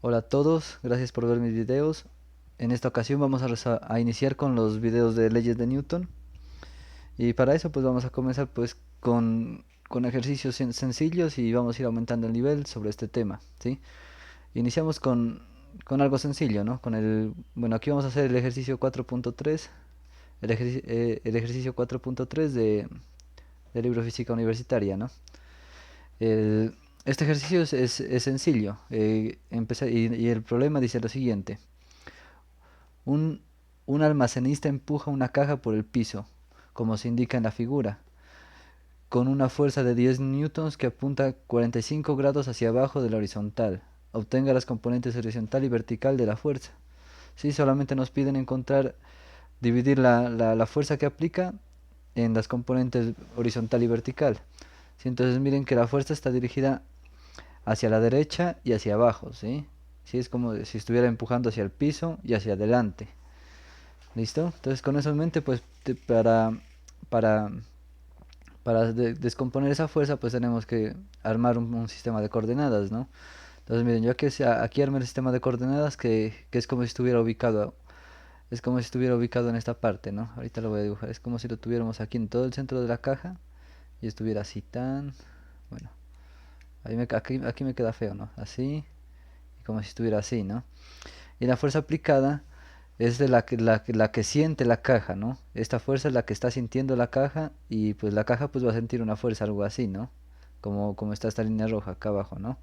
Hola a todos, gracias por ver mis videos. En esta ocasión vamos a iniciar con los videos de leyes de Newton y para eso pues vamos a comenzar pues con ejercicios sencillos y vamos a ir aumentando el nivel sobre este tema, ¿sí? Iniciamos con algo sencillo, ¿no? Bueno, aquí vamos a hacer el ejercicio 4.3, el ejercicio 4.3 del libro Física Universitaria, ¿no? El- este ejercicio es sencillo, y el problema dice lo siguiente. Un, un almacenista empuja una caja por el piso, como se indica en la figura, con una fuerza de 10 newtons que apunta 45 grados hacia abajo de la horizontal. Obtenga las componentes horizontal y vertical de la fuerza. Sí, solamente nos piden dividir la fuerza que aplica en las componentes horizontal y vertical. Sí, entonces miren que la fuerza está dirigida hacia la derecha y hacia abajo, ¿sí? Sí, es como si estuviera empujando hacia el piso y hacia adelante. ¿Listo? Entonces con eso en mente, pues para, para descomponer esa fuerza, pues tenemos que armar un sistema de coordenadas, ¿no? Entonces miren, yo aquí armé el sistema de coordenadas que es como si estuviera ubicado en esta parte, ¿no? Ahorita lo voy a dibujar. Es como si lo tuviéramos aquí en todo el centro de la caja y estuviera así tan... Bueno, aquí me queda feo, ¿no? Así, y como si estuviera así, ¿no? Y la fuerza aplicada es de la que siente la caja, ¿no? Esta fuerza es la que está sintiendo la caja y pues la caja pues va a sentir una fuerza, algo así, ¿no? Como está esta línea roja acá abajo, ¿no?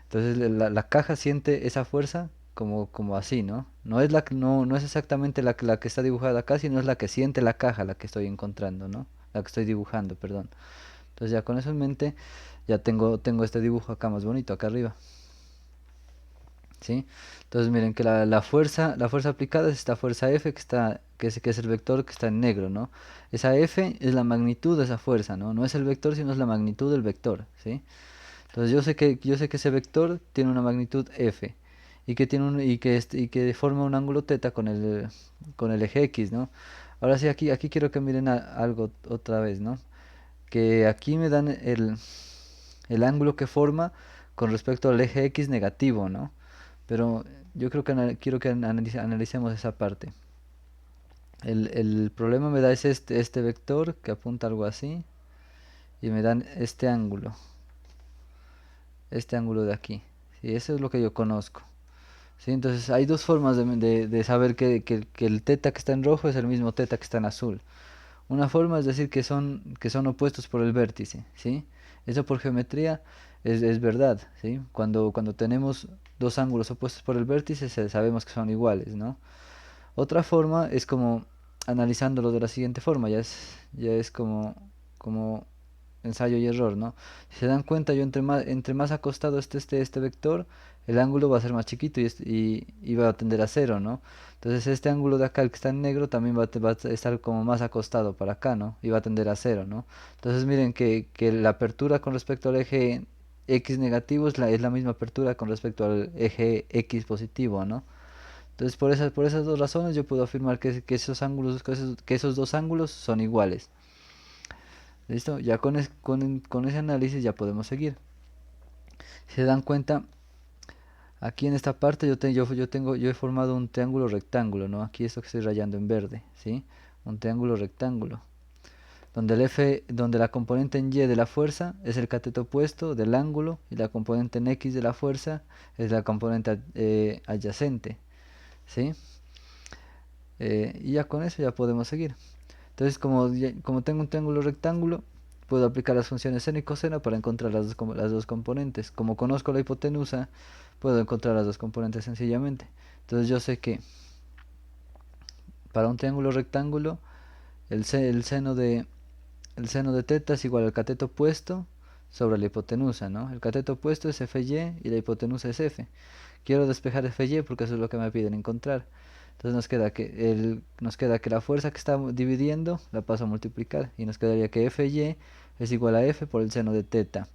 Entonces la caja siente esa fuerza como así, ¿no? No es exactamente la que está dibujada acá, sino es la que siente la caja, la que estoy encontrando, ¿no? La que estoy dibujando, perdón. Entonces ya con eso en mente, ya tengo este dibujo acá más bonito, acá arriba. ¿Sí? Entonces miren que la fuerza aplicada es esta fuerza F que es el vector que está en negro, ¿no? Esa F es la magnitud de esa fuerza, ¿no? No es el vector, sino es la magnitud del vector, ¿sí? Entonces yo sé que ese vector tiene una magnitud F y que forma un ángulo teta con el eje X, ¿no? Ahora sí, aquí quiero que miren algo otra vez, ¿no? Que aquí me dan el ángulo que forma con respecto al eje X negativo, ¿no? Pero yo creo que quiero que analicemos esa parte. El problema me da es este vector que apunta algo así y me dan este ángulo de aquí. Sí, eso es lo que yo conozco. Sí, entonces hay dos formas de saber que el teta que está en rojo es el mismo teta que está en azul. Una forma es decir que son opuestos por el vértice, ¿sí? Eso por geometría es verdad, ¿sí? Cuando tenemos dos ángulos opuestos por el vértice sabemos que son iguales, ¿no? Otra forma es como analizándolo de la siguiente forma, ya es como ensayo y error, ¿no? Si se dan cuenta, yo entre más acostado esté este vector, el ángulo va a ser más chiquito y va a tender a cero, ¿no? Entonces este ángulo de acá, el que está en negro, también va a estar como más acostado para acá, ¿no? Y va a tender a cero, ¿no? Entonces miren que la apertura con respecto al eje X negativo es la misma apertura con respecto al eje X positivo, ¿no? Entonces por esas dos razones yo puedo afirmar que esos dos ángulos son iguales. ¿Listo? Ya con ese análisis ya podemos seguir. Si se dan cuenta, aquí en esta parte yo he formado un triángulo rectángulo, ¿no? Aquí esto que estoy rayando en verde, ¿sí? Un triángulo rectángulo. Donde la componente en Y de la fuerza es el cateto opuesto del ángulo y la componente en X de la fuerza es la componente adyacente, ¿sí? Y ya con eso ya podemos seguir. Entonces, como tengo un triángulo rectángulo, puedo aplicar las funciones seno y coseno para encontrar las dos componentes. Como conozco la hipotenusa, puedo encontrar las dos componentes sencillamente. Entonces yo sé que para un triángulo rectángulo, el, se- el seno de teta es igual al cateto opuesto sobre la hipotenusa, ¿no? El cateto opuesto es FY y la hipotenusa es F. Quiero despejar FY porque eso es lo que me piden encontrar. Entonces nos queda que la fuerza que está dividiendo la paso a multiplicar y nos quedaría que FY es igual a F por el seno de teta.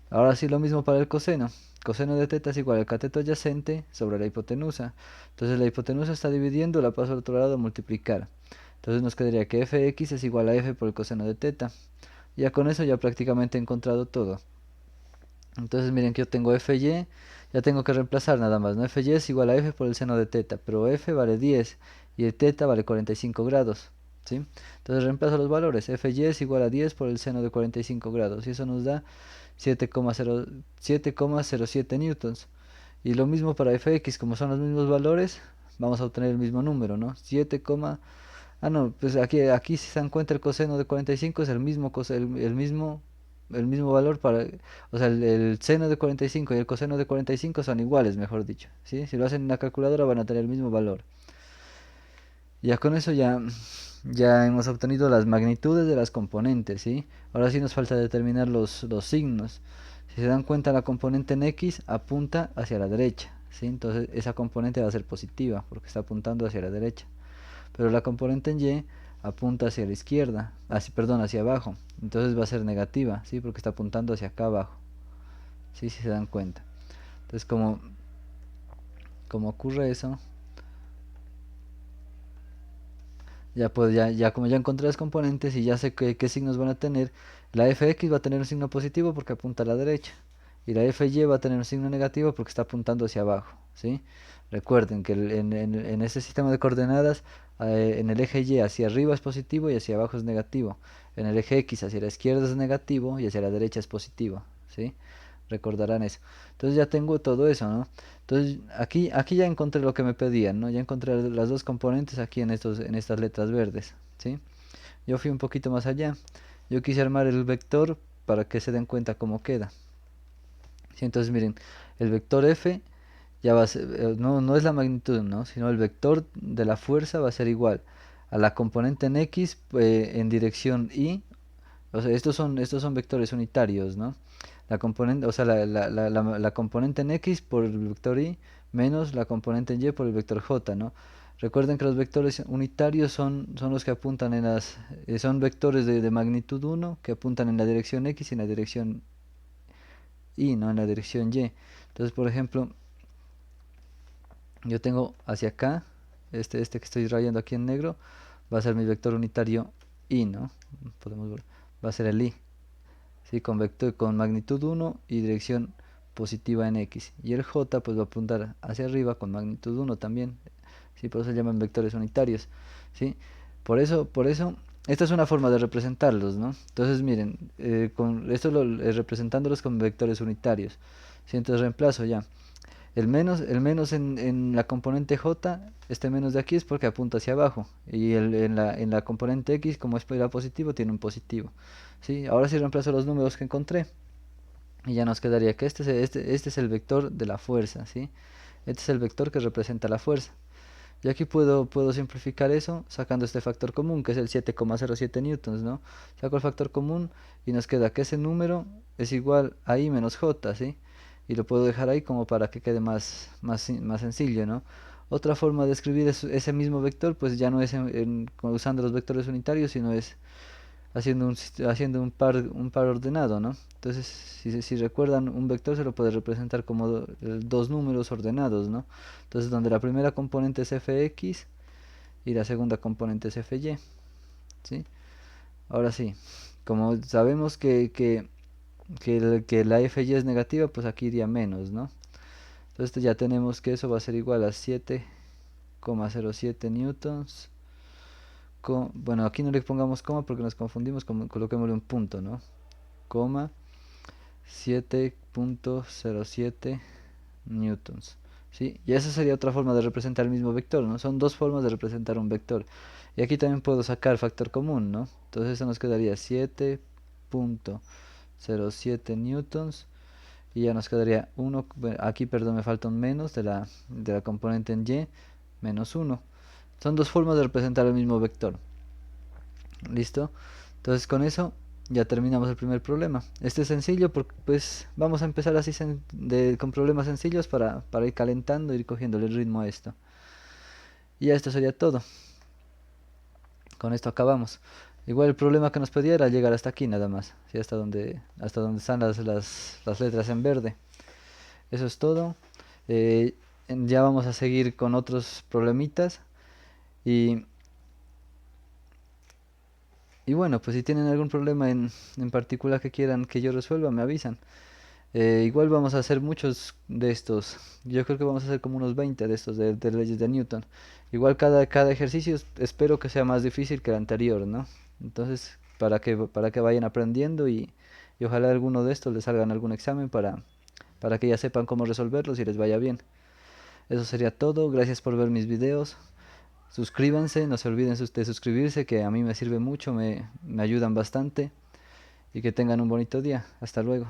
Ahora sí lo mismo para el coseno. Coseno de teta es igual al cateto adyacente sobre la hipotenusa. Entonces la hipotenusa está dividiendo, la paso al otro lado a multiplicar. Entonces nos quedaría que Fx es igual a F por el coseno de teta. Ya con eso ya prácticamente he encontrado todo. Entonces miren que yo tengo Fy ya tengo que reemplazar nada más, ¿no? Fy es igual a f por el seno de teta, pero f vale 10 y el teta vale 45 grados, ¿sí? Entonces reemplazo los valores, fy es igual a 10 por el seno de 45 grados, y eso nos da 7,07 newtons. Y lo mismo para fx, como son los mismos valores, vamos a obtener el mismo número, ¿no? 7, ah, no, pues aquí si se dan cuenta el coseno de 45 es el mismo valor para, o sea, el seno de 45 y el coseno de 45 son iguales, mejor dicho, ¿sí? Si lo hacen en la calculadora van a tener el mismo valor. Ya con eso ya hemos obtenido las magnitudes de las componentes, ¿sí? Ahora sí nos falta determinar los signos. Si se dan cuenta, la componente en X apunta hacia la derecha, ¿sí? Entonces esa componente va a ser positiva porque está apuntando hacia la derecha. Pero la componente en Y apunta hacia la izquierda, perdón, hacia abajo. Entonces va a ser negativa, ¿sí? Porque está apuntando hacia acá abajo, ¿sí? Si se dan cuenta. Entonces como ocurre eso, ya pues ya como ya encontré las componentes y ya sé qué signos van a tener, la fx va a tener un signo positivo porque apunta a la derecha y la fy va a tener un signo negativo porque está apuntando hacia abajo, ¿sí? Recuerden que en este sistema de coordenadas, en el eje y hacia arriba es positivo y hacia abajo es negativo. En el eje x hacia la izquierda es negativo y hacia la derecha es positivo, ¿sí? Recordarán eso. Entonces ya tengo todo eso, ¿no? Entonces aquí ya encontré lo que me pedían, ¿no? Ya encontré las dos componentes aquí en estas letras verdes, ¿sí? Yo fui un poquito más allá. Yo quise armar el vector para que se den cuenta cómo queda. ¿Sí? Entonces miren, el vector F ya va a ser, no es la magnitud, ¿no? Sino el vector de la fuerza va a ser igual a la componente en X en dirección Y. O sea, estos son vectores unitarios, ¿no? La componente, o sea, la componente en X por el vector Y menos la componente en Y por el vector J, ¿no? Recuerden que los vectores unitarios son los que apuntan son vectores de magnitud 1 que apuntan en la dirección X y en la dirección Y, ¿no? En la dirección Y. Entonces, por ejemplo, yo tengo hacia acá, este que estoy rayando aquí en negro, va a ser mi vector unitario Y, ¿no? Podemos ver, va a ser el Y. ¿Sí? Con magnitud 1 y dirección positiva en X. Y el J pues va a apuntar hacia arriba con magnitud 1 también. ¿Sí? Por eso se llaman vectores unitarios. ¿Sí? Por eso, esta es una forma de representarlos, ¿no? Entonces miren, representándolos con vectores unitarios. ¿Sí? Entonces reemplazo ya. El menos en la componente J, este menos de aquí es porque apunta hacia abajo. Y en la componente X, como es positivo, tiene un positivo. ¿Sí? Ahora sí reemplazo los números que encontré. Y ya nos quedaría que este es el vector de la fuerza, ¿sí? Este es el vector que representa la fuerza. Y aquí puedo simplificar eso sacando este factor común, que es el 7,07 newtons, ¿no? Saco el factor común y nos queda que ese número es igual a I menos J, ¿sí? Y lo puedo dejar ahí como para que quede más sencillo, ¿no? Otra forma de escribir ese mismo vector, pues ya no es usando los vectores unitarios, sino es haciendo un par ordenado, ¿no? Entonces, si recuerdan, un vector se lo puede representar como dos números ordenados, ¿no? Entonces, donde la primera componente es fx y la segunda componente es fy, ¿sí? Ahora sí, como sabemos que la fy es negativa, pues aquí iría menos, ¿no? Entonces ya tenemos que eso va a ser igual a 7,07 newtons. Bueno, aquí no le pongamos coma porque nos confundimos, coloquémosle un punto, ¿no? Coma 7,07 newtons, ¿sí? Y esa sería otra forma de representar el mismo vector, ¿no? Son dos formas de representar un vector. Y aquí también puedo sacar factor común, ¿no? Entonces eso nos quedaría 7,07 newtons. Y ya nos quedaría 1, aquí perdón, me falta un menos de la componente en Y, menos 1. Son dos formas de representar el mismo vector. ¿Listo? Entonces con eso ya terminamos el primer problema. Este es sencillo porque pues vamos a empezar así con problemas sencillos para ir calentando, ir cogiéndole el ritmo a esto. Y ya esto sería todo. Con esto acabamos. Igual el problema que nos pedía era llegar hasta aquí nada más. ¿Sí? Hasta donde están las letras en verde. Eso es todo. Eh, ya vamos a seguir con otros problemitas. Y Y bueno, pues si tienen algún problema en particular que quieran que yo resuelva, me avisan. Igual vamos a hacer muchos de estos. Yo creo que vamos a hacer como unos 20 de estos de leyes de Newton. Igual cada ejercicio espero que sea más difícil que el anterior, ¿no? Entonces, para que vayan aprendiendo y ojalá alguno de estos les salgan algún examen para que ya sepan cómo resolverlos y les vaya bien. Eso sería todo. Gracias por ver mis videos. Suscríbanse, no se olviden de suscribirse, que a mí me sirve mucho, me ayudan bastante. Y que tengan un bonito día. Hasta luego.